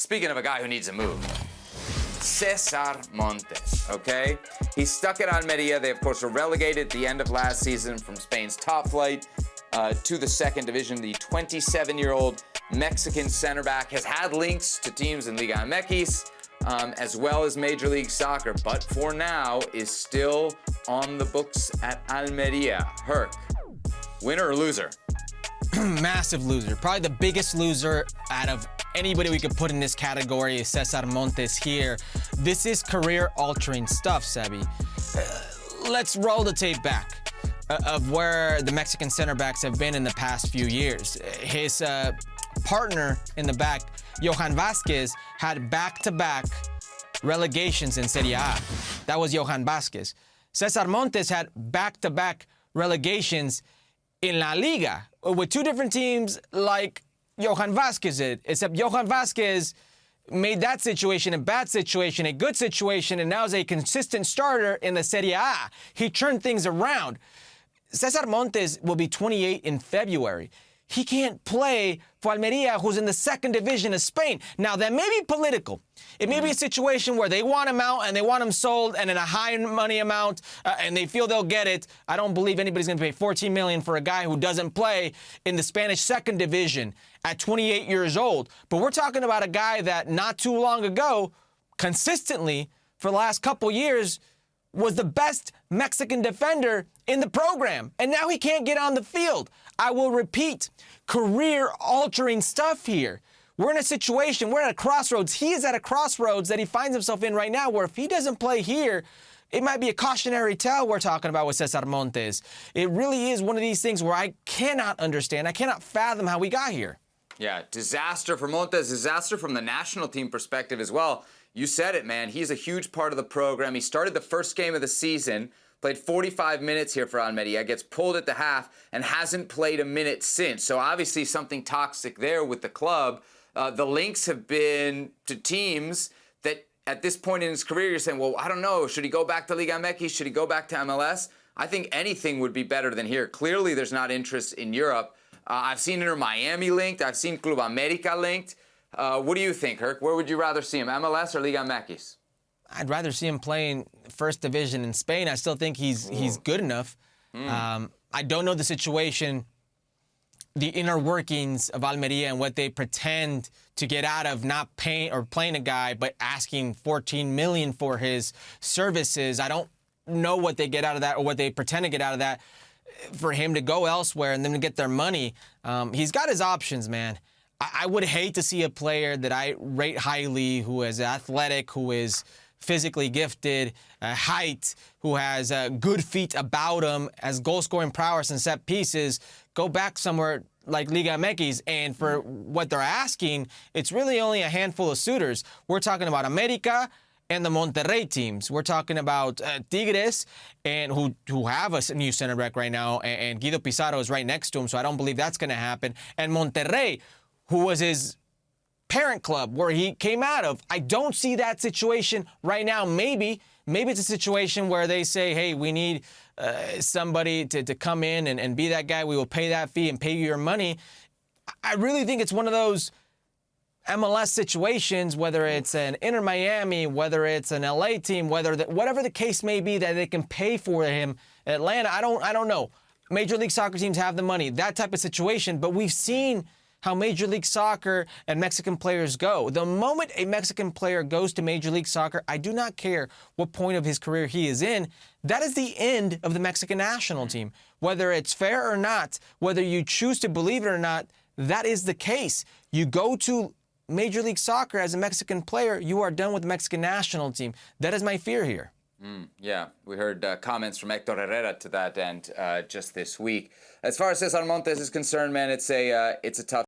Speaking of a guy who needs a move, Cesar Montes, okay? He's stuck at Almería. They, of course, were relegated at the end of last season from Spain's top flight to the second division. The 27-year-old Mexican center back has had links to teams in Liga MX, as well as Major League Soccer, but for now is still on the books at Almería. Herc, winner or loser? Massive loser. Probably the biggest loser out of anybody we could put in this category is Cesar Montes here. This is career-altering stuff, Sebi. Let's roll the tape back of where the Mexican center backs have been in the past few years. His partner in the back, Johan Vazquez, had back-to-back relegations in Serie A. That was Johan Vazquez. Cesar Montes had back-to-back relegations in La Liga with two different teams like Johan Vazquez did, except Johan Vazquez made that situation a bad situation, a good situation, and now is a consistent starter in the Serie A. He turned things around. Cesar Montes will be 28 in February. He can't play for Almería, who's in the second division of Spain. Now, that may be political. It may be a situation where they want him out and they want him sold and in a high money amount and they feel they'll get it. I don't believe anybody's going to pay $14 million for a guy who doesn't play in the Spanish second division at 28 years old. But we're talking about a guy that not too long ago, consistently for the last couple years, was the best Mexican defender in the program. And now he can't get on the field. I will repeat, career-altering stuff here. We're in a situation, we're at a crossroads. He is at a crossroads that he finds himself in right now where if he doesn't play here, it might be a cautionary tale we're talking about with Cesar Montes. It really is one of these things where I cannot understand, I cannot fathom how we got here. Yeah, disaster for Montes, disaster from the national team perspective as well. You said it, man. He's a huge part of the program. He started the first game of the season, played 45 minutes here for Almería, gets pulled at the half, and hasn't played a minute since. So obviously something toxic there with the club. The links have been to teams that at this point in his career, you're saying, well, I don't know. Should he go back to Liga MX? Should he go back to MLS? I think anything would be better than here. Clearly, there's not interest in Europe. I've seen Inter Miami linked. I've seen Club America linked. What do you think, Herc? Where would you rather see him, MLS or Liga MX? I'd rather see him playing first division in Spain. I still think he's good enough. I don't know the situation, the inner workings of Almería and what they pretend to get out of not paying or playing a guy, but asking $14 million for his services. I don't know what they get out of that or what they pretend to get out of that for him to go elsewhere and them to get their money. He's got his options, man. I would hate to see a player that I rate highly, who is athletic, who is physically gifted, height, who has good feet about him, has goal-scoring prowess and set pieces, go back somewhere like Liga MX, and for what they're asking, it's really only a handful of suitors. We're talking about América and the Monterrey teams. We're talking about Tigres, and who have a new center back right now, and Guido Pizarro is right next to him, so I don't believe that's going to happen. And Monterrey, who was his parent club where he came out of. I don't see that situation right now. Maybe it's a situation where they say, hey, we need somebody to come in and be that guy. We will pay that fee and pay you your money. I really think it's one of those MLS situations, whether it's an Inter Miami, whether it's an LA team, whatever the case may be, that they can pay for him. Atlanta, I don't know. Major League Soccer teams have the money, that type of situation, but we've seen how Major League Soccer and Mexican players go. The moment a Mexican player goes to Major League Soccer, I do not care what point of his career he is in, that is the end of the Mexican national team. Whether it's fair or not, whether you choose to believe it or not, that is the case. You go to Major League Soccer as a Mexican player, you are done with the Mexican national team. That is my fear here. Yeah, we heard comments from Hector Herrera to that end just this week. As far as Cesar Montes is concerned, man, it's a tough